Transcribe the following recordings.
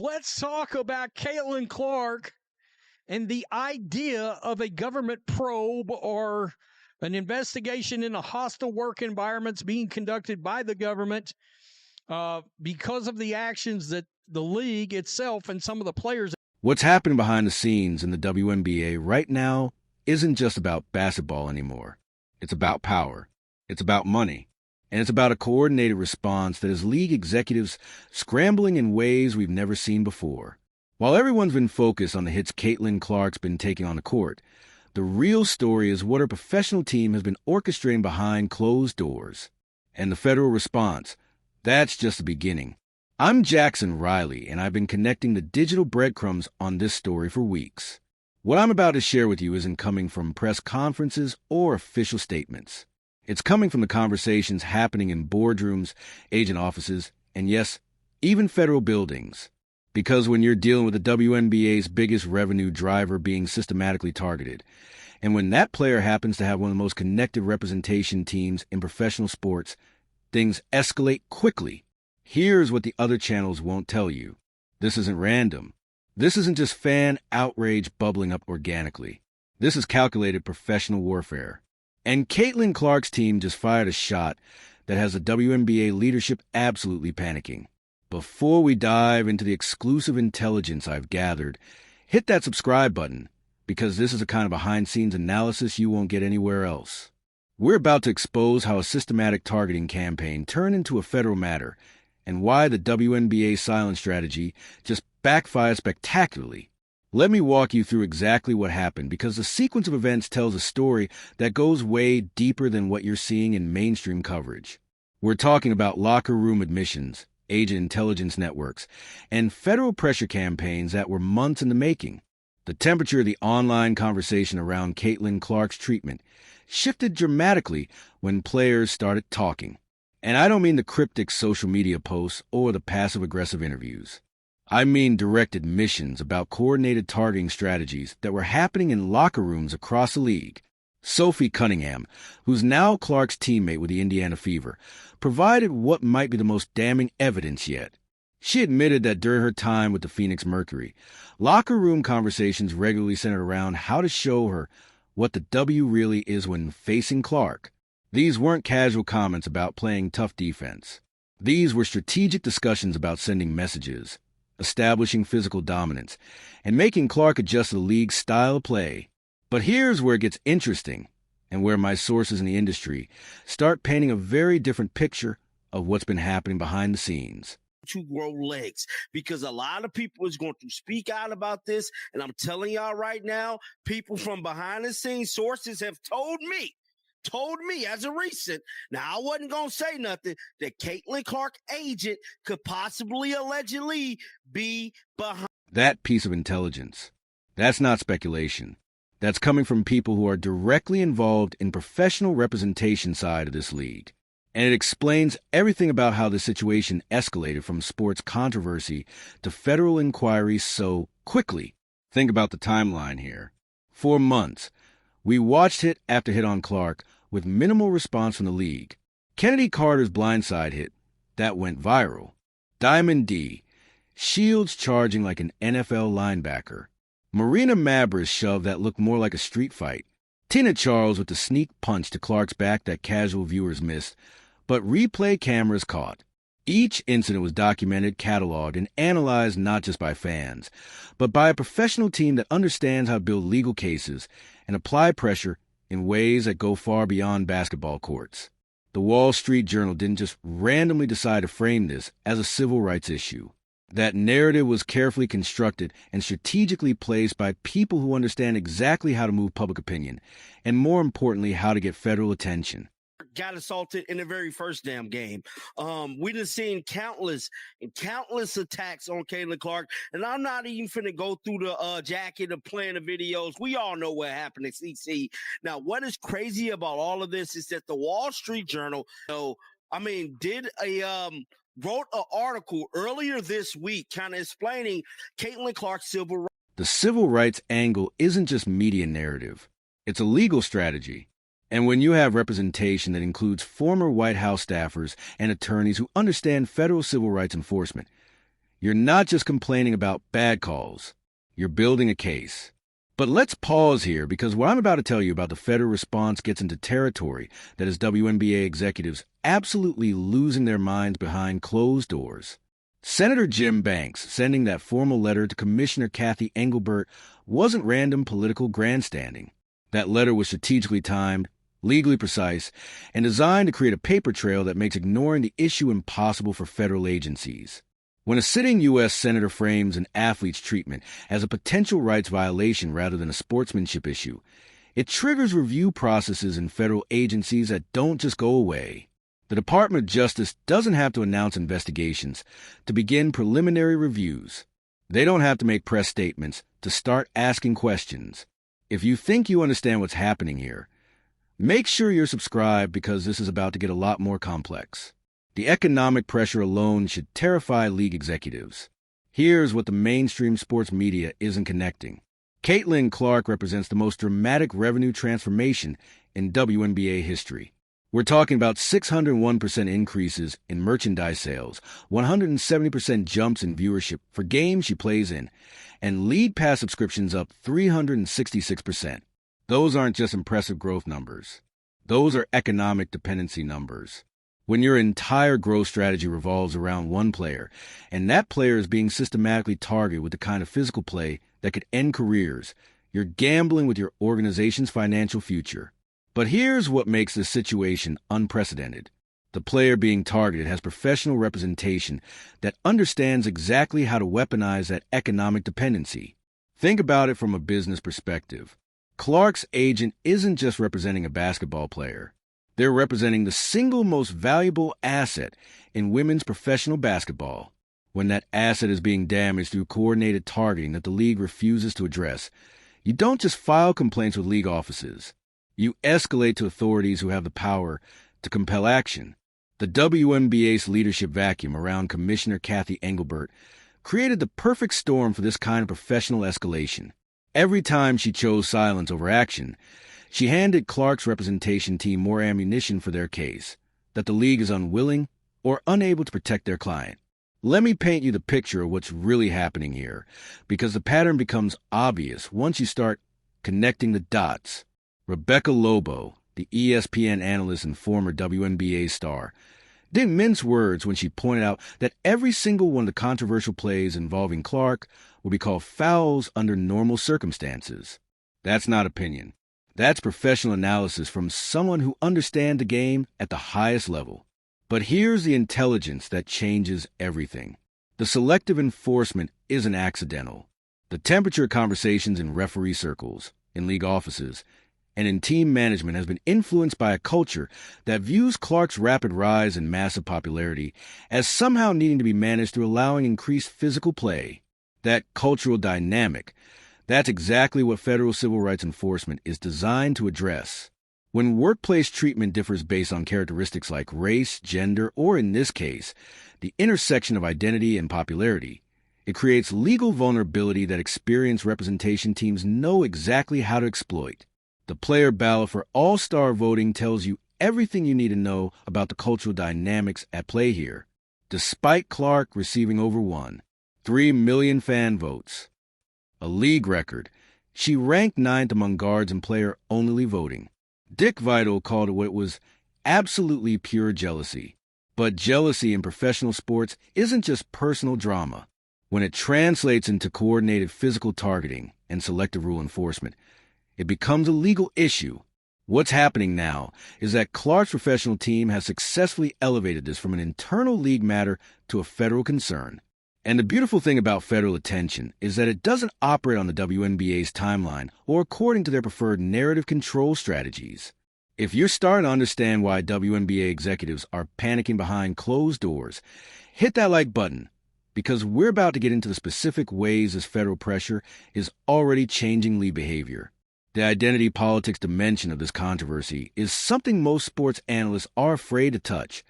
let's talk about Caitlin Clark and the idea of a government probe or an investigation into hostile work environments being conducted by the government because of the actions that the league itself and some of the players. What's happening behind the scenes in the WNBA right now isn't just about basketball anymore. It's about power. It's about money. And it's about a coordinated response that has league executives scrambling in ways we've never seen before. While everyone's been focused on the hits Caitlin Clark's been taking on the court, the real story is what her professional team has been orchestrating behind closed doors. And the federal response, that's just the beginning. I'm Jackson Riley, and I've been connecting the digital breadcrumbs on this story for weeks. What I'm about to share with you isn't coming from press conferences or official statements. It's coming from the conversations happening in boardrooms, agent offices, and yes, even federal buildings. Because when you're dealing with the WNBA's biggest revenue driver being systematically targeted, and when that player happens to have one of the most connected representation teams in professional sports, things escalate quickly. Here's what the other channels won't tell you. This isn't random. This isn't just fan outrage bubbling up organically. This is calculated professional warfare. And Caitlin Clark's team just fired a shot that has the WNBA leadership absolutely panicking. Before we dive into the exclusive intelligence I've gathered, hit that subscribe button, because this is a kind of behind-scenes analysis you won't get anywhere else. We're about to expose how a systematic targeting campaign turned into a federal matter, and why the WNBA silent strategy just backfired spectacularly. Let me walk you through exactly what happened, because the sequence of events tells a story that goes way deeper than what you're seeing in mainstream coverage. We're talking about locker room admissions, agent intelligence networks, and federal pressure campaigns that were months in the making. The temperature of the online conversation around Caitlin Clark's treatment shifted dramatically when players started talking. And I don't mean the cryptic social media posts or the passive-aggressive interviews. I mean direct admissions about coordinated targeting strategies that were happening in locker rooms across the league. Sophie Cunningham, who's now Clark's teammate with the Indiana Fever, provided what might be the most damning evidence yet. She admitted that during her time with the Phoenix Mercury, locker room conversations regularly centered around how to show her what the W really is when facing Clark. These weren't casual comments about playing tough defense. These were strategic discussions about sending messages, establishing physical dominance, and making Clark adjust to the league's style of play. But here's where it gets interesting, and where my sources in the industry start painting a very different picture of what's been happening behind the scenes. To grow legs, because a lot of people is going to speak out about this, and I'm telling y'all right now, people from behind the scenes sources have told me as a recent, now I wasn't going to say nothing, that Caitlin Clark agent could possibly allegedly be behind that piece of intelligence. That's not speculation. That's coming from people who are directly involved in professional representation side of this league. And it explains everything about how the situation escalated from sports controversy to federal inquiries so quickly. Think about the timeline here. For months, we watched hit after hit on Clark with minimal response from the league. Kennedy Carter's blindside hit, that went viral. Diamond D, shields charging like an NFL linebacker. Marina Mabra's shove that looked more like a street fight. Tina Charles with the sneak punch to Clark's back that casual viewers missed, but replay cameras caught. Each incident was documented, cataloged, and analyzed not just by fans, but by a professional team that understands how to build legal cases and apply pressure in ways that go far beyond basketball courts. The Wall Street Journal didn't just randomly decide to frame this as a civil rights issue. That narrative was carefully constructed and strategically placed by people who understand exactly how to move public opinion, and more importantly, how to get federal attention. Got assaulted in the very first damn game. We done seen countless attacks on Caitlin Clark, and I'm not even finna go through the jacket of playing the videos. We all know what happened at CC. Now, what is crazy about all of this is that the Wall Street Journal, wrote an article earlier this week kind of explaining Caitlin Clark's civil rights. The civil rights angle isn't just media narrative. It's a legal strategy. And when you have representation that includes former White House staffers and attorneys who understand federal civil rights enforcement, You're not just complaining about bad calls. You're building a case. But let's pause here, because what I'm about to tell you about the federal response gets into territory that is WNBA executives absolutely losing their minds behind closed doors. Senator Jim Banks sending that formal letter to Commissioner Kathy Engelbert wasn't random political grandstanding. That letter was strategically timed, legally precise, and designed to create a paper trail that makes ignoring the issue impossible for federal agencies. When a sitting U.S. senator frames an athlete's treatment as a potential rights violation rather than a sportsmanship issue, it triggers review processes in federal agencies that don't just go away. The Department of Justice doesn't have to announce investigations to begin preliminary reviews. They don't have to make press statements to start asking questions. If you think you understand what's happening here, make sure you're subscribed, because this is about to get a lot more complex. The economic pressure alone should terrify league executives. Here's what the mainstream sports media isn't connecting. Caitlin Clark represents the most dramatic revenue transformation in WNBA history. We're talking about 601% increases in merchandise sales, 170% jumps in viewership for games she plays in, and league pass subscriptions up 366%. Those aren't just impressive growth numbers. Those are economic dependency numbers. When your entire growth strategy revolves around one player, and that player is being systematically targeted with the kind of physical play that could end careers, you're gambling with your organization's financial future. But here's what makes this situation unprecedented. The player being targeted has professional representation that understands exactly how to weaponize that economic dependency. Think about it from a business perspective. Clark's agent isn't just representing a basketball player. They're representing the single most valuable asset in women's professional basketball. When that asset is being damaged through coordinated targeting that the league refuses to address, you don't just file complaints with league offices. You escalate to authorities who have the power to compel action. The WNBA's leadership vacuum around Commissioner Kathy Engelbert created the perfect storm for this kind of professional escalation. Every time she chose silence over action, she handed Clark's representation team more ammunition for their case, that the league is unwilling or unable to protect their client. Let me paint you the picture of what's really happening here, because the pattern becomes obvious once you start connecting the dots. Rebecca Lobo, the ESPN analyst and former WNBA star, didn't mince words when she pointed out that every single one of the controversial plays involving Clark will be called fouls under normal circumstances. That's not opinion. That's professional analysis from someone who understands the game at the highest level. But here's the intelligence that changes everything. The selective enforcement isn't accidental. The temperature conversations in referee circles, in league offices, and in team management has been influenced by a culture that views Clark's rapid rise in massive popularity as somehow needing to be managed through allowing increased physical play. That cultural dynamic, that's exactly what federal civil rights enforcement is designed to address. When workplace treatment differs based on characteristics like race, gender, or in this case, the intersection of identity and popularity, it creates legal vulnerability that experienced representation teams know exactly how to exploit. The player ballot for all-star voting tells you everything you need to know about the cultural dynamics at play here. Despite Clark receiving over 3 million fan votes, a league record, she ranked 9th among guards in player-only voting. Dick Vitale called it what was absolutely pure jealousy. But jealousy in professional sports isn't just personal drama. When it translates into coordinated physical targeting and selective rule enforcement, it becomes a legal issue. What's happening now is that Clark's professional team has successfully elevated this from an internal league matter to a federal concern. And the beautiful thing about federal attention is that it doesn't operate on the WNBA's timeline or according to their preferred narrative control strategies. If you're starting to understand why WNBA executives are panicking behind closed doors, hit that like button, because we're about to get into the specific ways this federal pressure is already changing league behavior. The identity politics dimension of this controversy is something most sports analysts are afraid to touch,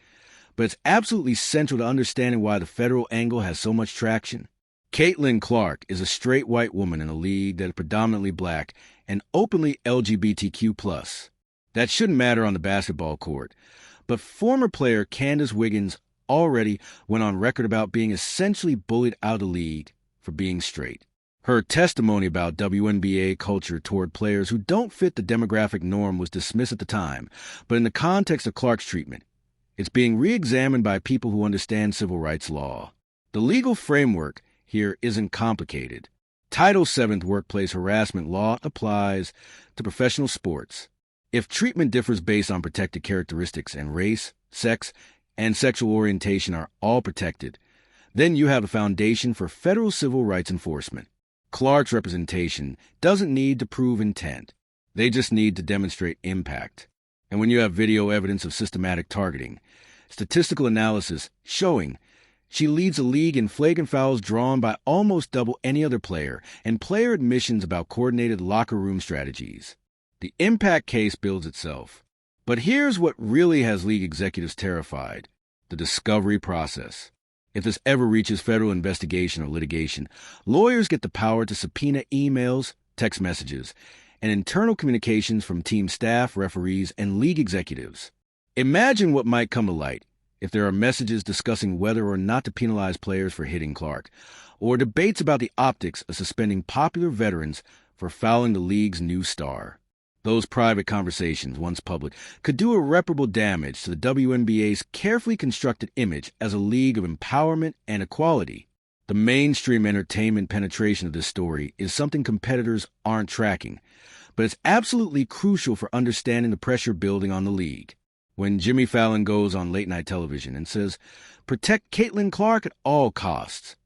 but it's absolutely central to understanding why the federal angle has so much traction. Caitlin Clark is a straight white woman in a league that is predominantly black and openly LGBTQ+. That shouldn't matter on the basketball court, but former player Candace Wiggins already went on record about being essentially bullied out of the league for being straight. Her testimony about WNBA culture toward players who don't fit the demographic norm was dismissed at the time, but in the context of Clark's treatment, it's being re-examined by people who understand civil rights law. The legal framework here isn't complicated. Title VII workplace harassment law applies to professional sports. If treatment differs based on protected characteristics and race, sex, and sexual orientation are all protected, then you have a foundation for federal civil rights enforcement. Clark's representation doesn't need to prove intent. They just need to demonstrate impact. And when you have video evidence of systematic targeting, statistical analysis showing she leads the league in flagrant fouls drawn by almost double any other player, and player admissions about coordinated locker room strategies, the impact case builds itself. But here's what really has league executives terrified: the discovery process. If this ever reaches federal investigation or litigation, lawyers get the power to subpoena emails, text messages, and internal communications from team staff, referees, and league executives. Imagine what might come to light if there are messages discussing whether or not to penalize players for hitting Clark, or debates about the optics of suspending popular veterans for fouling the league's new star. Those private conversations, once public, could do irreparable damage to the WNBA's carefully constructed image as a league of empowerment and equality. The mainstream entertainment penetration of this story is something competitors aren't tracking, but it's absolutely crucial for understanding the pressure building on the league. When Jimmy Fallon goes on late-night television and says, "Protect Caitlin Clark at all costs,"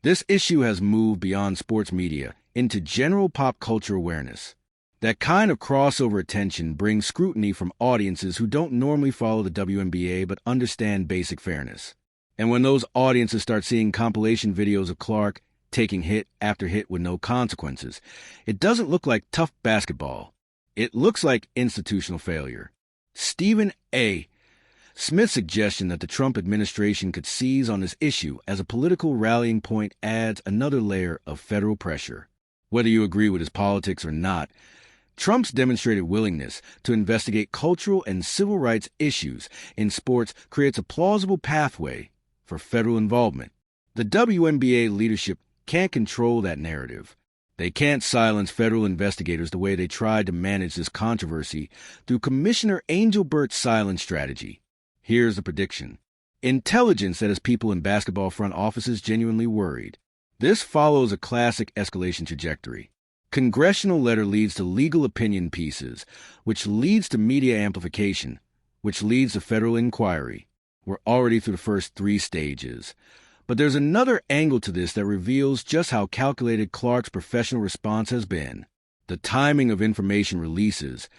this issue has moved beyond sports media into general pop culture awareness. That kind of crossover attention brings scrutiny from audiences who don't normally follow the WNBA but understand basic fairness. And when those audiences start seeing compilation videos of Clark taking hit after hit with no consequences, it doesn't look like tough basketball. It looks like institutional failure. Stephen A. Smith's suggestion that the Trump administration could seize on this issue as a political rallying point adds another layer of federal pressure. Whether you agree with his politics or not, Trump's demonstrated willingness to investigate cultural and civil rights issues in sports creates a plausible pathway for federal involvement. The WNBA leadership can't control that narrative. They can't silence federal investigators the way they tried to manage this controversy through Commissioner Engelbert's silent strategy. Here's the prediction: intelligence that has people in basketball front offices genuinely worried. This follows a classic escalation trajectory. Congressional letter leads to legal opinion pieces, which leads to media amplification, which leads to federal inquiry. We're already through the first 3 stages. But there's another angle to this that reveals just how calculated Clark's professional response has been. The timing of information releases,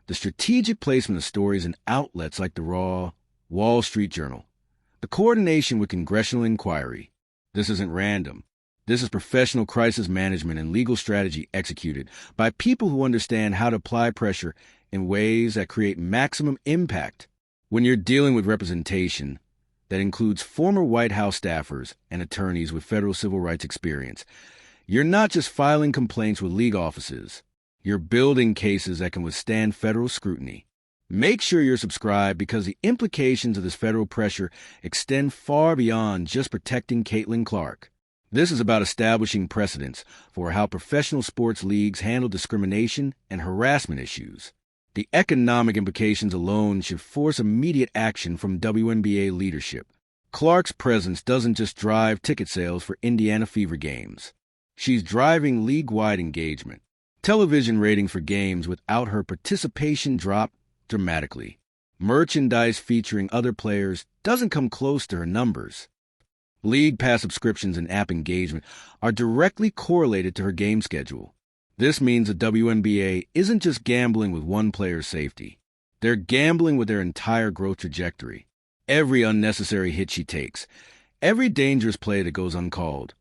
the strategic placement of stories in outlets like the Raw, Wall Street Journal, the coordination with congressional inquiry. This isn't random. This is professional crisis management and legal strategy executed by people who understand how to apply pressure in ways that create maximum impact. When you're dealing with representation that includes former White House staffers and attorneys with federal civil rights experience, you're not just filing complaints with league offices. You're building cases that can withstand federal scrutiny. Make sure you're subscribed because the implications of this federal pressure extend far beyond just protecting Caitlin Clark. This is about establishing precedents for how professional sports leagues handle discrimination and harassment issues. The economic implications alone should force immediate action from WNBA leadership. Clark's presence doesn't just drive ticket sales for Indiana Fever games. She's driving league-wide engagement. Television ratings for games without her participation drop dramatically. Merchandise featuring other players doesn't come close to her numbers. League pass subscriptions and app engagement are directly correlated to her game schedule. This means the WNBA isn't just gambling with one player's safety. They're gambling with their entire growth trajectory. Every unnecessary hit she takes, every dangerous play that goes uncalled,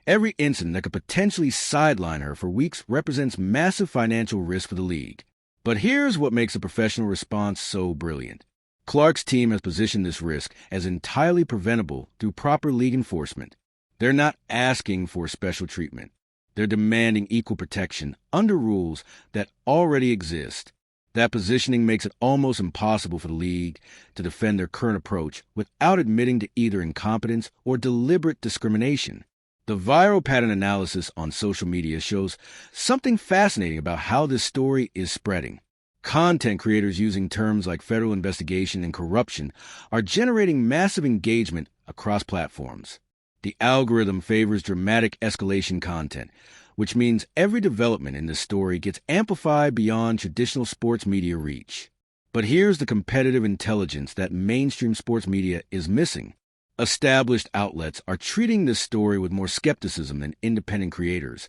every incident that could potentially sideline her for weeks represents massive financial risk for the league. But here's what makes a professional response so brilliant. Clark's team has positioned this risk as entirely preventable through proper league enforcement. They're not asking for special treatment. They're demanding equal protection under rules that already exist. That positioning makes it almost impossible for the league to defend their current approach without admitting to either incompetence or deliberate discrimination. The viral pattern analysis on social media shows something fascinating about how this story is spreading. Content creators using terms like federal investigation and corruption are generating massive engagement across platforms. The algorithm favors dramatic escalation content, which means every development in this story gets amplified beyond traditional sports media reach. But here's the competitive intelligence that mainstream sports media is missing. Established outlets are treating this story with more skepticism than independent creators,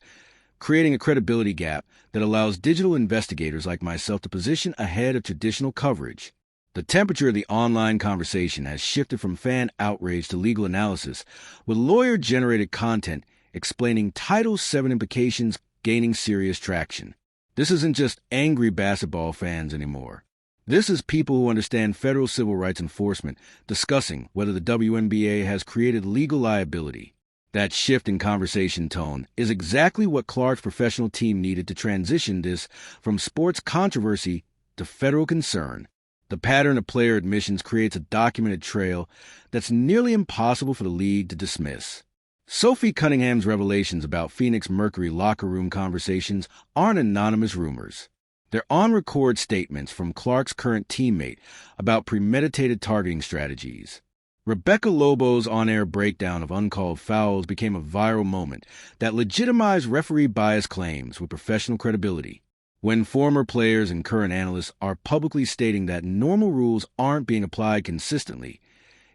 creating a credibility gap that allows digital investigators like myself to position ahead of traditional coverage. The temperature of the online conversation has shifted from fan outrage to legal analysis, with lawyer-generated content explaining Title VII implications gaining serious traction. This isn't just angry basketball fans anymore. This is people who understand federal civil rights enforcement discussing whether the WNBA has created legal liability. That shift in conversation tone is exactly what Clark's professional team needed to transition this from sports controversy to federal concern. The pattern of player admissions creates a documented trail that's nearly impossible for the league to dismiss. Sophie Cunningham's revelations about Phoenix Mercury locker room conversations aren't anonymous rumors. They're on-record statements from Clark's current teammate about premeditated targeting strategies. Rebecca Lobo's on-air breakdown of uncalled fouls became a viral moment that legitimized referee-biased claims with professional credibility. When former players and current analysts are publicly stating that normal rules aren't being applied consistently,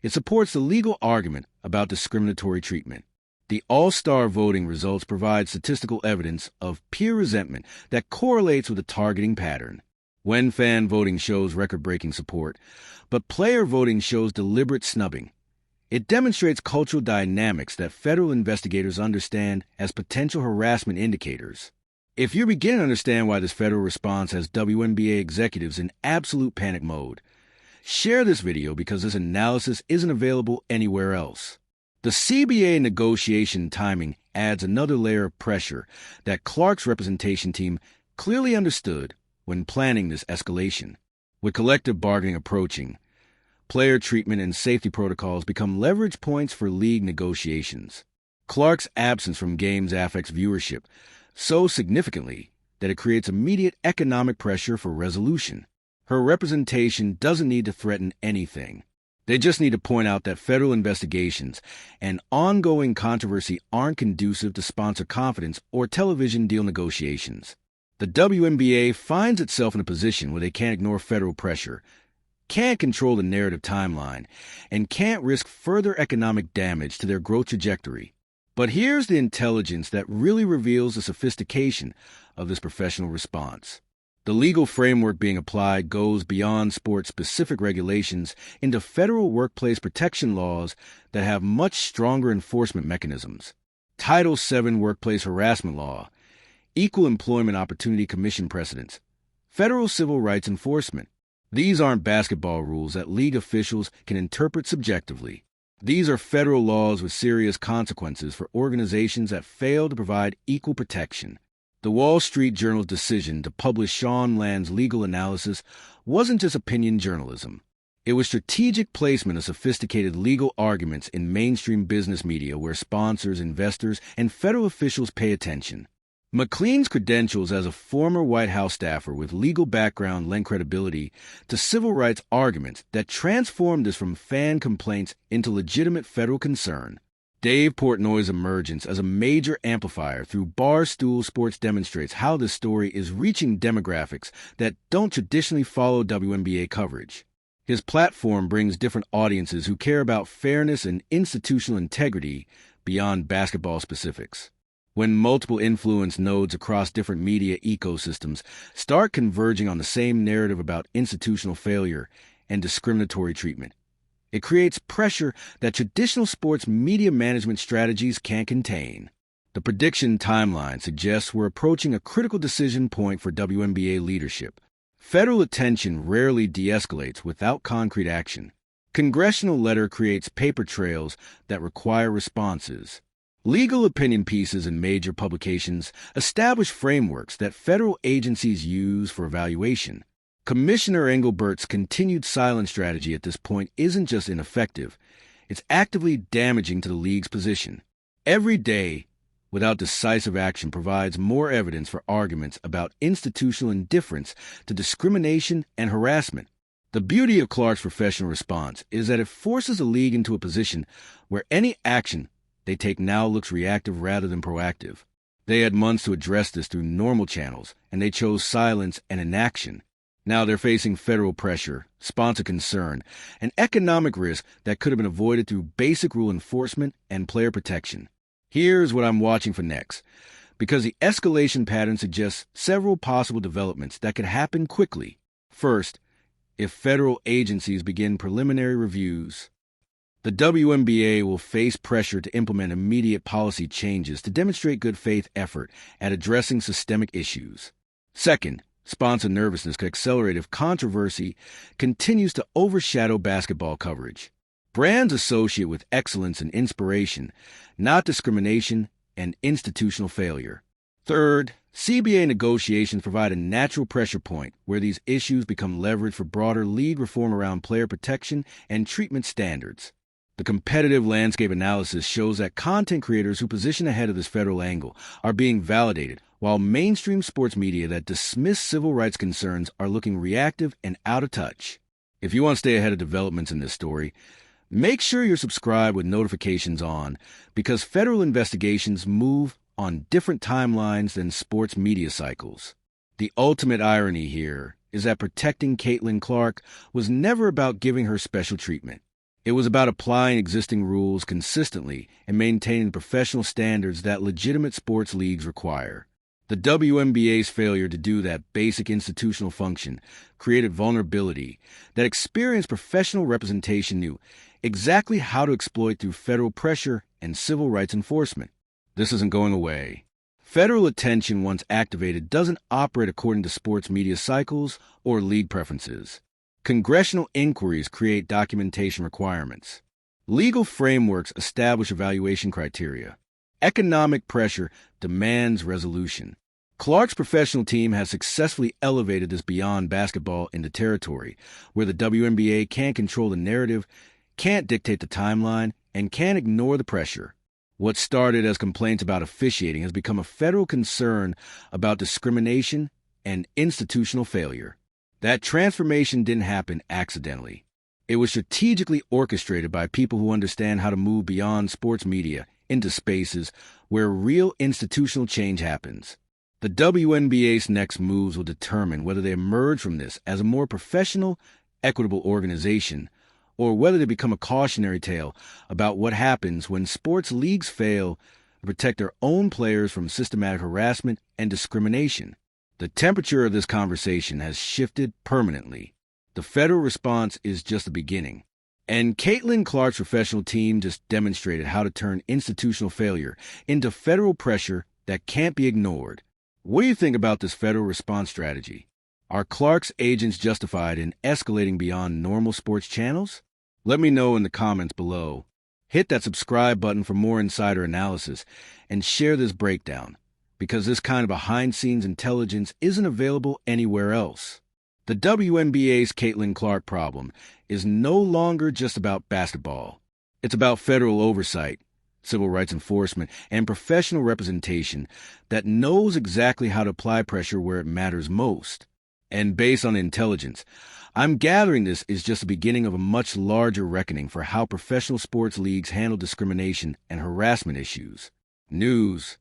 it supports the legal argument about discriminatory treatment. The all-star voting results provide statistical evidence of peer resentment that correlates with a targeting pattern. When fan voting shows record-breaking support, but player voting shows deliberate snubbing, it demonstrates cultural dynamics that federal investigators understand as potential harassment indicators. If you're beginning to understand why this federal response has WNBA executives in absolute panic mode, share this video because this analysis isn't available anywhere else. The CBA negotiation timing adds another layer of pressure that Clark's representation team clearly understood when planning this escalation. With collective bargaining approaching, player treatment and safety protocols become leverage points for league negotiations. Clark's absence from games affects viewership so significantly that it creates immediate economic pressure for resolution. Her representation doesn't need to threaten anything. They just need to point out that federal investigations and ongoing controversy aren't conducive to sponsor confidence or television deal negotiations. The WNBA finds itself in a position where they can't ignore federal pressure, can't control the narrative timeline, and can't risk further economic damage to their growth trajectory. But here's the intelligence that really reveals the sophistication of this professional response. The legal framework being applied goes beyond sport-specific regulations into federal workplace protection laws that have much stronger enforcement mechanisms. Title VII workplace harassment law, Equal Employment Opportunity Commission precedents, federal civil rights enforcement. These aren't basketball rules that league officials can interpret subjectively. These are federal laws with serious consequences for organizations that fail to provide equal protection. The Wall Street Journal's decision to publish Sean Land's legal analysis wasn't just opinion journalism. It was strategic placement of sophisticated legal arguments in mainstream business media where sponsors, investors, and federal officials pay attention. McLean's credentials as a former White House staffer with legal background lent credibility to civil rights arguments that transformed this from fan complaints into legitimate federal concern. Dave Portnoy's emergence as a major amplifier through Barstool Sports demonstrates how this story is reaching demographics that don't traditionally follow WNBA coverage. His platform brings different audiences who care about fairness and institutional integrity beyond basketball specifics. When multiple influence nodes across different media ecosystems start converging on the same narrative about institutional failure and discriminatory treatment, it creates pressure that traditional sports media management strategies can't contain. The prediction timeline suggests we're approaching a critical decision point for WNBA leadership. Federal attention rarely de-escalates without concrete action. Congressional letter creates paper trails that require responses. Legal opinion pieces in major publications establish frameworks that federal agencies use for evaluation. Commissioner Engelbert's continued silent strategy at this point isn't just ineffective, it's actively damaging to the league's position. Every day, without decisive action, provides more evidence for arguments about institutional indifference to discrimination and harassment. The beauty of Clark's professional response is that it forces the league into a position where any action they take now looks reactive rather than proactive. They had months to address this through normal channels, and they chose silence and inaction. Now they're facing federal pressure, sponsor concern, and economic risk that could have been avoided through basic rule enforcement and player protection. Here's what I'm watching for next, because the escalation pattern suggests several possible developments that could happen quickly. First, if federal agencies begin preliminary reviews, the WNBA will face pressure to implement immediate policy changes to demonstrate good faith effort at addressing systemic issues. Second, sponsor nervousness could accelerate if controversy continues to overshadow basketball coverage. Brands associate with excellence and inspiration, not discrimination and institutional failure. Third, CBA negotiations provide a natural pressure point where these issues become leverage for broader league reform around player protection and treatment standards. The competitive landscape analysis shows that content creators who position ahead of this federal angle are being validated, while mainstream sports media that dismiss civil rights concerns are looking reactive and out of touch. If you want to stay ahead of developments in this story, make sure you're subscribed with notifications on, because federal investigations move on different timelines than sports media cycles. The ultimate irony here is that protecting Caitlin Clark was never about giving her special treatment. It was about applying existing rules consistently and maintaining professional standards that legitimate sports leagues require. The WNBA's failure to do that basic institutional function created vulnerability that experienced professional representation knew exactly how to exploit through federal pressure and civil rights enforcement. This isn't going away. Federal attention, once activated, doesn't operate according to sports media cycles or league preferences. Congressional inquiries create documentation requirements. Legal frameworks establish evaluation criteria. Economic pressure demands resolution. Clark's professional team has successfully elevated this beyond basketball into territory where the WNBA can't control the narrative, can't dictate the timeline, and can't ignore the pressure. What started as complaints about officiating has become a federal concern about discrimination and institutional failure. That transformation didn't happen accidentally. It was strategically orchestrated by people who understand how to move beyond sports media into spaces where real institutional change happens. The WNBA's next moves will determine whether they emerge from this as a more professional, equitable organization, or whether they become a cautionary tale about what happens when sports leagues fail to protect their own players from systematic harassment and discrimination. The temperature of this conversation has shifted permanently. The federal response is just the beginning. And Caitlin Clark's professional team just demonstrated how to turn institutional failure into federal pressure that can't be ignored. What do you think about this federal response strategy? Are Clark's agents justified in escalating beyond normal sports channels? Let me know in the comments below. Hit that subscribe button for more insider analysis and share this breakdown, because this kind of behind-scenes intelligence isn't available anywhere else. The WNBA's Caitlin Clark problem is no longer just about basketball. It's about federal oversight, civil rights enforcement, and professional representation that knows exactly how to apply pressure where it matters most. And based on intelligence, I'm gathering this is just the beginning of a much larger reckoning for how professional sports leagues handle discrimination and harassment issues. News,